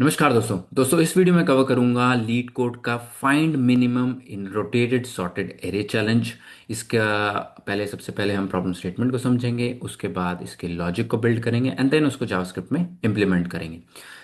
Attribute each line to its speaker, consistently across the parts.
Speaker 1: नमस्कार दोस्तों दोस्तों इस वीडियो में कवर करूंगा लीड कोड का find minimum in rotated sorted array challenge. इसका पहले सबसे पहले हम प्रॉब्लम स्टेटमेंट को समझेंगे, उसके बाद इसके लॉजिक को बिल्ड करेंगे एंड देन उसको जावास्क्रिप्ट में इम्प्लीमेंट करेंगे।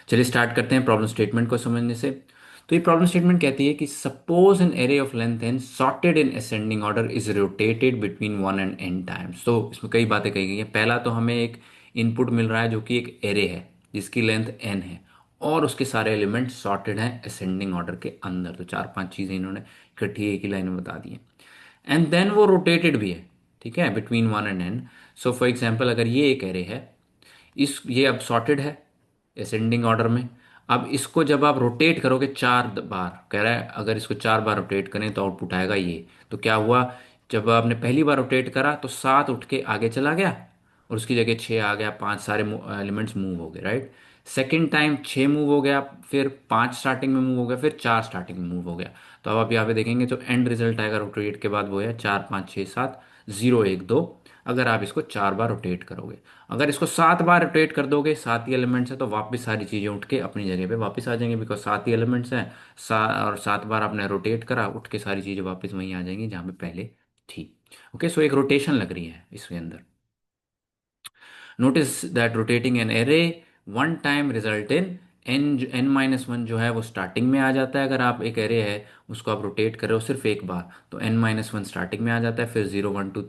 Speaker 1: चलिए स्टार्ट करते हैं प्रॉब्लम स्टेटमेंट को समझने से। तो ये प्रॉब्लम स्टेटमेंट कहती है कि suppose an array of length n sorted in ascending order is rotated between one and n times. तो इसमें कई बातें कही गई हैं। पहला तो हमें एक इनपुट मिल रहा है जो कि एक एरे है जिसकी लेंथ एन है और उसके सारे एलिमेंट सॉर्टेड हैं असेंडिंग ऑर्डर के अंदर। तो चार पांच चीजें इन्होंने इकट्ठी एक ही लाइन में बता दी है। एंड देन वो रोटेटेड भी है, ठीक है, between one and n. So for example अगर ये एक एरे है, इस ये अब सॉर्टेड है असेंडिंग ऑर्डर में। अब इसको जब आप रोटेट करोगे चार बार, कह रहा है अगर इसको चार बार रोटेट करें तो आउटपुट आएगा ये। तो क्या हुआ, जब आपने पहली बार रोटेट करा तो सात उठ के आगे चला गया और उसकी जगह छः आ गया, पांच सारे एलिमेंट्स मूव हो गए, राइट। सेकेंड टाइम छः मूव हो गया, फिर पांच स्टार्टिंग में मूव हो गया, फिर चार स्टार्टिंग में मूव हो गया। तो अब आप यहाँ पे देखेंगे तो एंड रिजल्ट आएगा रोटेट के बाद वो है चार पाँच छः सात, जीरो एक दो। अगर आप इसको चार बार रोटेट करोगे, अगर इसको सात बार रोटेट कर दोगे, सात ही एलिमेंट्स है तो वापस सारी चीजें उठ के अपनी जगह पे वापस आ जाएंगी, बिकॉज सात ही एलिमेंट्स हैं। और सात बार आपने रोटेट करा, उठ के सारी चीजें वापस वहीं आ जाएंगी जहां पे पहले थी। ओके, सो एक रोटेशन लग रही है इसके अंदर। Notice that rotating an array one time result in an n minus one जो है वो स्टार्टिंग में आ जाता है। अगर आप एक एरे है उसको आप रोटेट कर रहे हो सिर्फ एक बार तो एन माइनस वन स्टार्टिंग में आ जाता है, फिर जीरो वन टू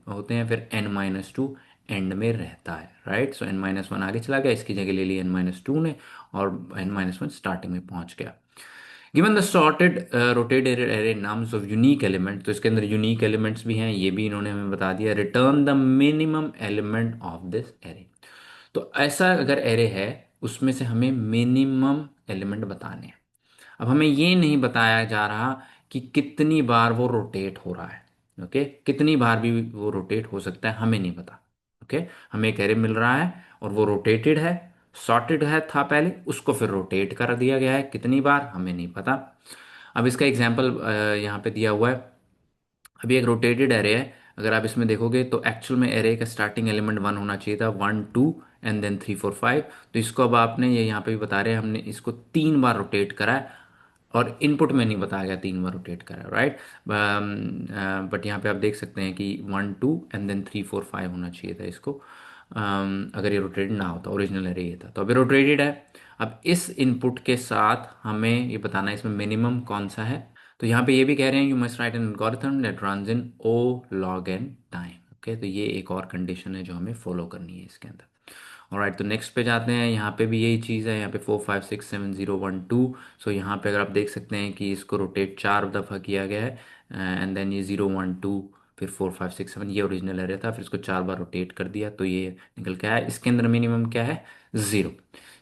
Speaker 1: होते हैं, फिर एन माइनस टू एंड में रहता है, राइट। सो एन माइनस वन आगे चला गया, इसकी जगह ले ली एन माइनस टू ने, और एन माइनस वन स्टार्टिंग में पहुंच गया। Given the sorted rotated array nums of unique element, तो इसके अंदर यूनिक एलिमेंट्स भी हैं, ये भी इन्होंने हमें बता दिया। Return the minimum element of this array. तो ऐसा अगर एरे है उसमें से हमें मिनिमम एलिमेंट बताने हैं। अब हमें ये नहीं बताया जा रहा कि कितनी बार वो रोटेट हो रहा है। ओके, कितनी बार भी वो रोटेट हो सकता है हमें नहीं पता। ओके, हमें एक एरे मिल रहा है और वो रोटेटेड है, सॉर्टेड है था पहले, उसको फिर रोटेट कर दिया गया है, कितनी बार हमें नहीं पता। अब इसका एग्जाम्पल यहाँ पे दिया हुआ है। अभी एक रोटेटेड एरे है, अगर आप इसमें देखोगे तो एक्चुअल में एरे का स्टार्टिंग एलिमेंट वन होना चाहिए था, one two and then three four five. तो इसको अब आपने ये यहाँ पे भी बता रहे हैं, हमने इसको तीन बार रोटेट करा है और इनपुट में नहीं बताया गया तीन बार रोटेट करा है, राइट। बट यहाँ पे आप देख सकते हैं कि one two and then three four five होना चाहिए था इसको। अगर ये रोटेटेड ना होता, ओरिजिनल एरे ये था, तो अभी रोटेटेड है। अब इस इनपुट के साथ हमें ये बताना है इसमें मिनिमम कौन सा है। तो यहाँ पे ये भी कह रहे हैं you must write an algorithm that runs in O log n time. Okay, तो ये एक और कंडीशन है जो हमें फॉलो करनी है इसके अंदर। ऑलराइट, तो नेक्स्ट पे जाते हैं। यहाँ पे भी यही चीज़ है, यहाँ पे four five six seven zero one two. So यहाँ पे अगर आप देख सकते हैं कि इसको रोटेट चार दफ़ा किया गया है, एंड देन ये जीरो वन टू, फिर फोर फाइव सिक्स सेवन, ये ओरिजिनल एरे था, फिर इसको चार बार रोटेट कर दिया तो ये निकल के आया। इसके अंदर मिनिमम क्या है, ज़ीरो।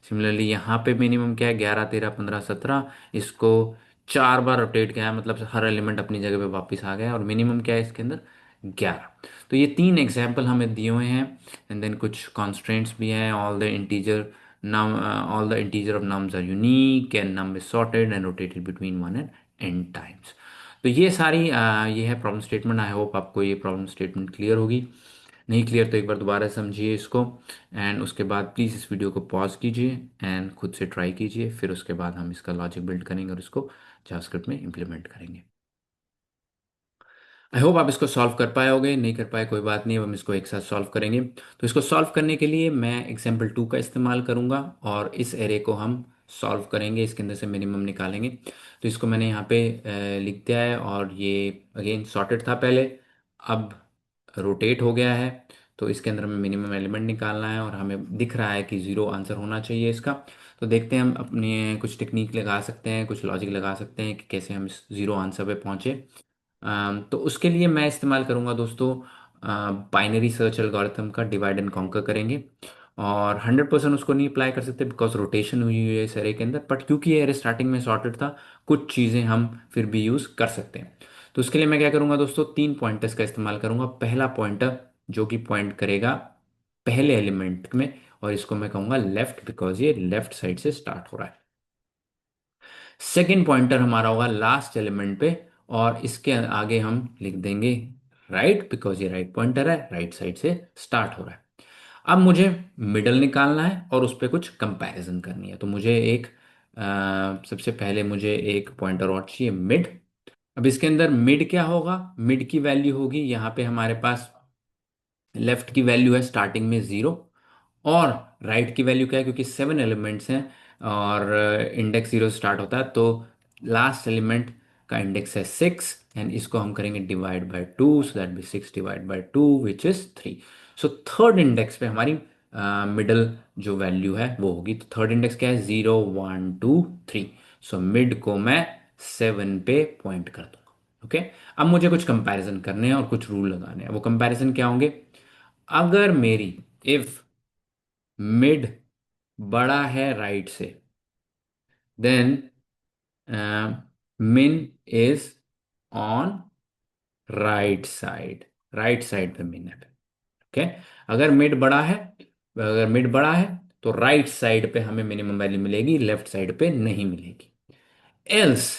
Speaker 1: सिमिलरली यहाँ पे मिनिमम क्या है, ग्यारह तेरह पंद्रह सत्रह। इसको चार बार रोटेट किया है, मतलब हर एलिमेंट अपनी जगह पे वापस आ गया, और मिनिमम क्या है इसके अंदर, ग्यारह। तो ये तीन एग्जाम्पल हमें दिए हुए हैं। एंड देन कुछ कॉन्स्ट्रेंट्स भी हैं। All the integer of nums are unique and num is sorted and rotated between one and n times. तो ये सारी ये है प्रॉब्लम स्टेटमेंट। आई होप आपको ये प्रॉब्लम स्टेटमेंट क्लियर होगी। नहीं क्लियर तो एक बार दोबारा समझिए इसको, एंड उसके बाद प्लीज़ इस वीडियो को पॉज कीजिए एंड खुद से ट्राई कीजिए। फिर उसके बाद हम इसका लॉजिक बिल्ड करेंगे और इसको जावास्क्रिप्ट में इम्प्लीमेंट करेंगे। आई होप आप इसको सॉल्व कर पाए होगे, नहीं कर पाए कोई बात नहीं, अब हम इसको एक साथ सॉल्व करेंगे। तो इसको सॉल्व करने के लिए मैं एग्जाम्पल टू का इस्तेमाल करूंगा और इस एरे को हम सॉल्व करेंगे, इसके अंदर से मिनिमम निकालेंगे। तो इसको मैंने यहाँ पे लिख दिया है, और ये अगेन सॉर्टेड था पहले, अब रोटेट हो गया है। तो इसके अंदर हमें मिनिमम एलिमेंट निकालना है और हमें दिख रहा है कि ज़ीरो आंसर होना चाहिए इसका। तो देखते हैं हम अपने कुछ टेक्निक लगा सकते हैं, कुछ लॉजिक लगा सकते हैं कि कैसे हम इस ज़ीरो आंसर पे पहुँचे। तो उसके लिए मैं इस्तेमाल करूंगा दोस्तों बाइनरी सर्च एल्गोरिथम का, डिवाइड एंड कॉन्कर करेंगे। और 100% उसको नहीं अप्लाई कर सकते बिकॉज रोटेशन हुई हुई है इस एरे के अंदर, बट क्योंकि ये एरे स्टार्टिंग में सॉर्टेड था, कुछ चीज़ें हम फिर भी यूज़ कर सकते हैं। तो उसके लिए मैं क्या करूंगा दोस्तों, तीन पॉइंटर्स का इस्तेमाल करूंगा। पहला पॉइंटर जो कि पॉइंट करेगा पहले एलिमेंट में, और इसको मैं कहूंगा लेफ्ट बिकॉज ये लेफ्ट साइड से स्टार्ट हो रहा है। सेकेंड पॉइंटर हमारा होगा लास्ट एलिमेंट पे, और इसके आगे हम लिख देंगे राइट बिकॉज ये राइट पॉइंटर है, राइट साइड से स्टार्ट हो रहा है। अब मुझे मिडल निकालना है और उस पर कुछ कंपैरिजन करनी है। तो मुझे एक सबसे पहले मुझे एक पॉइंटर और चाहिए, मिड। अब इसके अंदर मिड क्या होगा, मिड की वैल्यू होगी यहाँ पे हमारे पास, लेफ्ट की वैल्यू है स्टार्टिंग में 0, और राइट की वैल्यू क्या है, क्योंकि 7 एलिमेंट्स हैं और इंडेक्स 0 से स्टार्ट होता है, तो लास्ट एलिमेंट का इंडेक्स है 6, एंड इसको हम करेंगे divide by 2, so that be 6 divide by 2 which is 3। So third index पे हमारी मिडल जो वैल्यू है वो होगी, तो थर्ड इंडेक्स क्या है, 0 1 2 3। सो मिड को मैं 7 पे पॉइंट कर दूंगा। ओके, अब मुझे कुछ कंपैरिजन करने हैं और कुछ रूल लगाने हैं। वो कंपैरिजन क्या होंगे, अगर मेरी इफ मिड बड़ा है राइट से, then min is on right side, right side पे मिन है। ओके, अगर मिड बड़ा है, अगर मिड बड़ा है तो राइट साइड पे हमें मिनिमम वैल्यू मिलेगी, लेफ्ट साइड पे नहीं मिलेगी। Else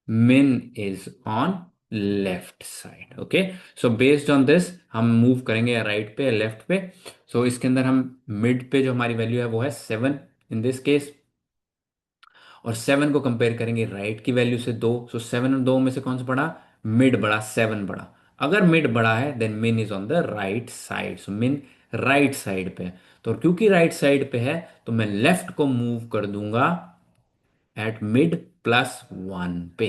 Speaker 1: min is on left side. Okay, so based on this हम मूव करेंगे राइट पे लेफ्ट पे। सो इसके अंदर हम मिड पे जो हमारी वैल्यू है वो है 7 इन दिस केस, और 7 को कंपेयर करेंगे राइट की वैल्यू से 2। सो 7 और 2 में से कौन सा बड़ा, मिड बड़ा, 7 बड़ा। अगर मिड बड़ा है then min is on the right side, so min right side पे है। तो क्योंकि राइट साइड पे है तो मैं लेफ्ट को मूव कर दूंगा एट मिड +1 पे।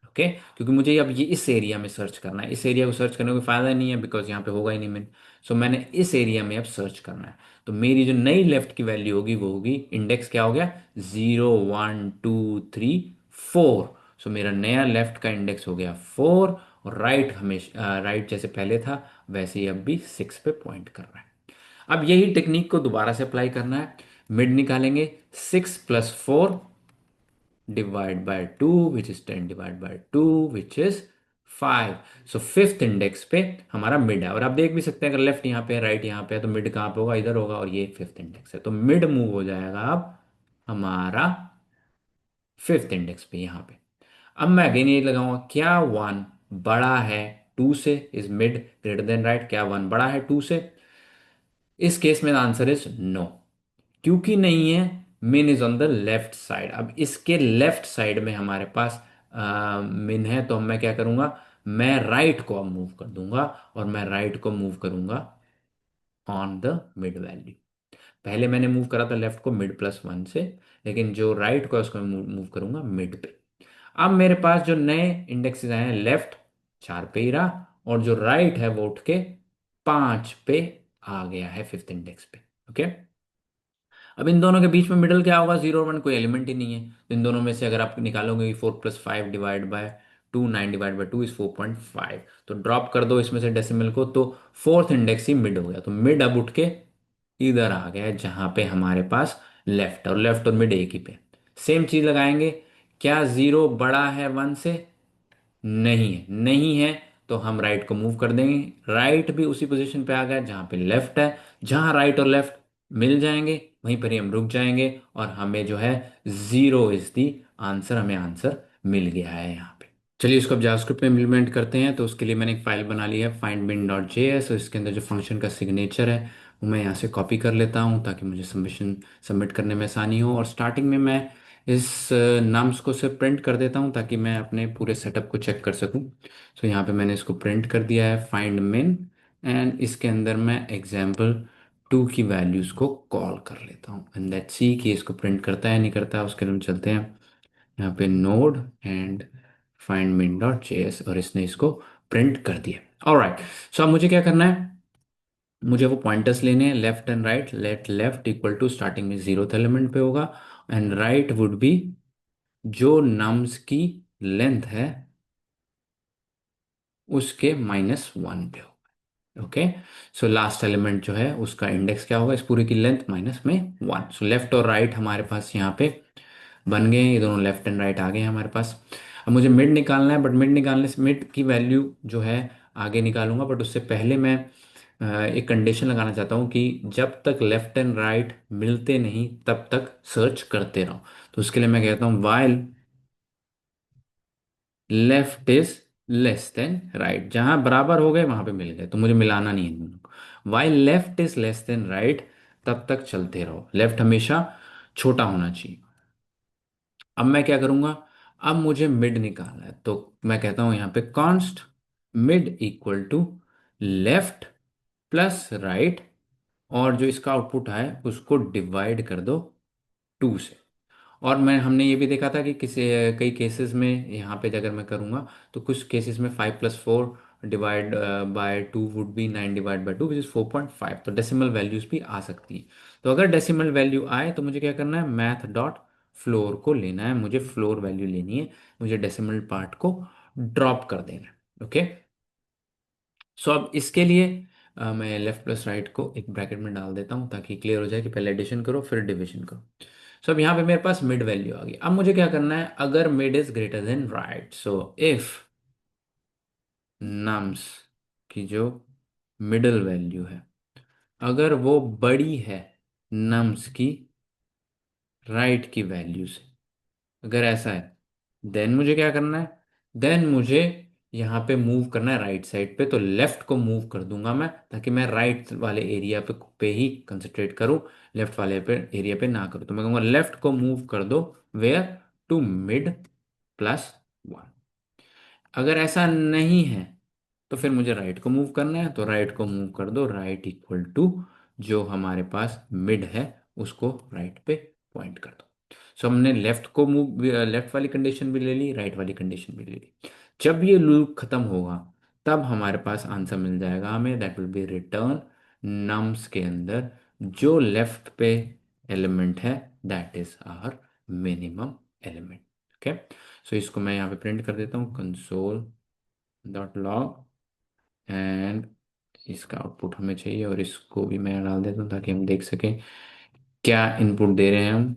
Speaker 1: ओके, क्योंकि मुझे अब ये इस एरिया में सर्च करना है, इस एरिया को सर्च करने का कोई फायदा नहीं है बिकॉज यहाँ पे होगा ही नहीं मिड। सो मैंने इस एरिया में अब सर्च करना है, तो मेरी जो नई लेफ्ट की वैल्यू होगी वो होगी, इंडेक्स क्या हो गया, 0 1 2 3 4। सो मेरा नया लेफ्ट का इंडेक्स हो गया 4, और राइट हमेशा राइट जैसे पहले था वैसे ही अब भी 6 पे पॉइंट कर रहा है। अब यही टेक्निक को दोबारा से अप्लाई करना है। मिड निकालेंगे, 6 + 4 divide by 2 which is 10 divide by 2 which is 5। So fifth index पे हमारा मिड है, और आप देख भी सकते हैं अगर लेफ्ट यहाँ पे है राइट यहाँ पे है तो मिड कहाँ पे होगा, इधर होगा, और ये फिफ्थ इंडेक्स है, तो मिड मूव हो जाएगा अब हमारा फिफ्थ इंडेक्स पे यहाँ पे। अब मैं अगेन ये लगाऊंगा, क्या 1 बड़ा है 2 से, is mid greater than right, क्या 1 बड़ा है 2 से। इस केस में आंसर इज नो, क्योंकि नहीं है, मिन is on the left side. अब इसके लेफ्ट साइड में हमारे पास मिन है, तो मैं क्या करूंगा, मैं राइट को अब मूव कर दूंगा, और मैं राइट को मूव करूंगा ऑन द मिड वैल्यू। पहले मैंने मूव करा था लेफ्ट को मिड +1 से, लेकिन जो राइट को है उसको मैं मूव करूंगा मिड पे। अब मेरे पास जो नए इंडेक्सेस आए हैं, लेफ्ट 4 पे ही रहा, और जो राइट है वो उठ के 5 पे आ गया है फिफ्थ इंडेक्स पे। ओके, अब इन दोनों के बीच में मिडल क्या होगा, 0 और 1, कोई एलिमेंट ही नहीं है, तो इन दोनों में से अगर आप निकालोगे 4 + 5 divide by 2, 9 divide by 2 is 4.5, तो ड्रॉप कर दो इसमें से डेसिमल को, तो फोर्थ इंडेक्स ही मिड हो गया। तो मिड अब उठ के इधर आ गया है जहां पे हमारे पास लेफ्ट, और लेफ्ट और मिड एक ही पे। सेम चीज लगाएंगे, क्या 0 बड़ा है 1 से, नहीं है, नहीं है, तो हम राइट को मूव कर देंगे, राइट भी उसी पोजीशन पे आ गया जहां पे लेफ्ट है। जहां राइट और लेफ्ट मिल जाएंगे वहीं पर ही हम रुक जाएंगे, और हमें जो है 0 इज दी आंसर, हमें आंसर मिल गया है यहाँ पे। चलिए इसको अब जावास्क्रिप्ट में इम्प्लीमेंट करते हैं। तो उसके लिए मैंने एक फाइल बना ली है findmin.js, और इसके अंदर जो फंक्शन का सिग्नेचर है वो मैं यहाँ से कॉपी कर लेता हूँ ताकि मुझे सबमिट करने में आसानी हो। और स्टार्टिंग में मैं इस नाम्स को से प्रिंट कर देता हूँ ताकि मैं अपने पूरे सेटअप को चेक कर सकूँ। तो यहाँ पे मैंने इसको प्रिंट कर दिया है फाइंड मिन, एंड इसके अंदर मैं example2 की वैल्यूज़ को कॉल कर लेता हूँ, एंड लेट्स सी कि इसको प्रिंट करता है नहीं करता है। उसके लिए हम चलते हैं यहाँ पे नोड एंड फाइंड मिन डॉट जेएस, और इसने इसको प्रिंट कर दिया। ऑलराइट, सो अब मुझे क्या करना है, मुझे वो पॉइंटर्स लेने हैं left and right. Let left equal to starting में 0th एलिमेंट पे होगा, एंड राइट वुड बी जो नम्स की लेंथ है उसके -1 पे होगा। ओके, सो लास्ट एलिमेंट जो है उसका इंडेक्स क्या होगा, इस पूरे की लेंथ माइनस में 1। सो लेफ्ट और राइट हमारे पास यहाँ पे बन गए, ये दोनों लेफ्ट एंड राइट आ गए हैं हमारे पास। अब मुझे मिड निकालना है, बट मिड निकालने से मिड की वैल्यू जो है आगे निकालूंगा, बट उससे पहले मैं एक कंडीशन लगाना चाहता हूँ कि जब तक लेफ्ट एंड राइट मिलते नहीं तब तक सर्च करते रहो। तो उसके लिए मैं कहता हूँ while left is less than right, जहां बराबर हो गए वहां पे मिल गए तो मुझे मिलाना नहीं है इन दोनों को। While left is less than right, तब तक चलते रहो, लेफ्ट हमेशा छोटा होना चाहिए। अब मैं क्या करूंगा, अब मुझे मिड निकालना है, तो मैं कहता हूं यहाँ पे const mid equal to left plus right, और जो इसका आउटपुट है उसको डिवाइड कर दो 2 से। और मैं हमने ये भी देखा था कि किसी कई केसेस में यहाँ पे अगर मैं करूँगा तो कुछ केसेस में 5 + 4 divide by 2 would be 9 divide by 2 which is 4.5, तो डेसिमल वैल्यूज भी आ सकती है। तो अगर डेसिमल वैल्यू आए तो मुझे क्या करना है, मैथ डॉट फ्लोर को लेना है, मुझे फ्लोर वैल्यू लेनी है, मुझे डेसिमल पार्ट को ड्रॉप कर देना है। ओके, सो अब इसके लिए मैं लेफ्ट प्लस राइट को एक ब्रैकेट में डाल देता हूँ ताकि क्लियर हो जाए कि पहले एडिशन करो फिर डिवीजन करो। सो अब यहाँ पे मेरे पास मिड वैल्यू आ गई। अब मुझे क्या करना है, अगर mid is greater than right, so if nums की जो मिडल वैल्यू है अगर वो बड़ी है नम्स की राइट की वैल्यू से, अगर ऐसा है, देन मुझे क्या करना है, देन मुझे यहाँ पे मूव करना है राइट साइड पे, तो लेफ्ट को मूव कर दूंगा मैं, ताकि मैं राइट वाले एरिया पे ही कंसंट्रेट करूँ, लेफ्ट वाले पे एरिया पे ना करूँ। तो मैं कहूँगा लेफ्ट को मूव कर दो वेयर, टू मिड +1। अगर ऐसा नहीं है तो फिर मुझे राइट को मूव करना है, तो राइट को मूव कर दो राइट इक्वल टू जो हमारे पास मिड है उसको राइट पे पॉइंट कर दो। सो हमने लेफ्ट को मूव, लेफ्ट वाली कंडीशन भी ले ली, राइट वाली कंडीशन भी ले ली। जब ये लूप खत्म होगा तब हमारे पास आंसर मिल जाएगा हमें, that will be return nums के अंदर जो लेफ्ट पे एलिमेंट है that is our minimum element. Okay, so इसको मैं यहाँ पे प्रिंट कर देता हूँ, कंसोल डॉट लॉग, एंड इसका आउटपुट हमें चाहिए, और इसको भी मैं डाल देता हूँ ताकि हम देख सकें क्या इनपुट दे रहे हैं हम,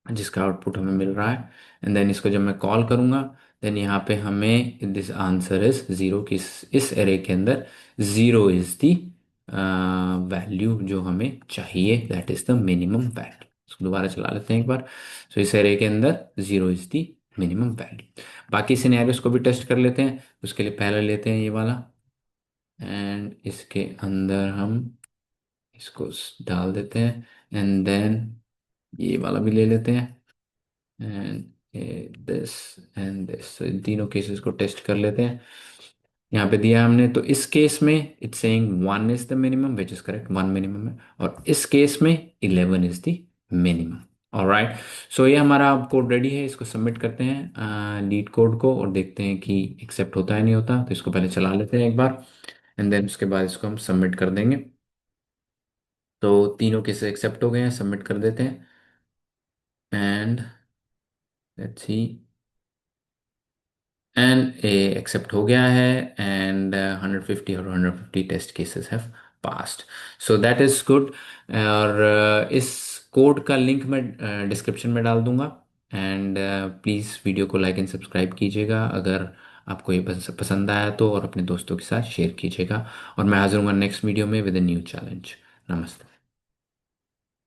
Speaker 1: जिसका आउटपुट हमें मिल रहा है। एंड देन इसको जब मैं कॉल करूँगा, देन यहाँ पे हमें दिस आंसर इज ज़ीरो, कि इस एरे के अंदर ज़ीरो इज़ दी वैल्यू जो हमें चाहिए, that is the minimum value. इसको दोबारा चला लेते हैं एक बार। सो इस एरे के अंदर zero is the minimum value. बाकी सिनेरियोस को भी टेस्ट कर लेते हैं। उसके लिए पहले लेते हैं ये वाला, एंड इसके अंदर हम इसको डाल देते हैं, एंड देन ये वाला भी ले लेते हैं, एंड दिस एंड दिस। तो इन तीनों केसेस को टेस्ट कर लेते हैं। यहाँ पे दिया हमने, तो इस केस में it's saying 1 is the minimum which is correct, 1 minimum है, और इस केस में 11 इज द मिनिमम। ऑलराइट, सो ये हमारा अब कोड रेडी है, इसको सबमिट करते हैं लीड कोड को, और देखते हैं कि एक्सेप्ट होता है नहीं होता। तो इसको पहले चला लेते हैं एक बार, एंड देन उसके बाद इसको हम सबमिट कर देंगे। तो तीनों केसेस एक्सेप्ट हो गए हैं, सबमिट कर देते हैं, and let's see, and a accept हो गया है, एंड 150 और 150 test cases have passed, so that is good. और इस कोड का लिंक मैं डिस्क्रिप्शन में डाल दूंगा, एंड प्लीज़ वीडियो को लाइक एंड सब्सक्राइब कीजिएगा अगर आपको ये पसंद आया तो, और अपने दोस्तों के साथ शेयर कीजिएगा। और मैं हाजिर हूँगा नेक्स्ट वीडियो में विद अ न्यू चैलेंज। नमस्ते।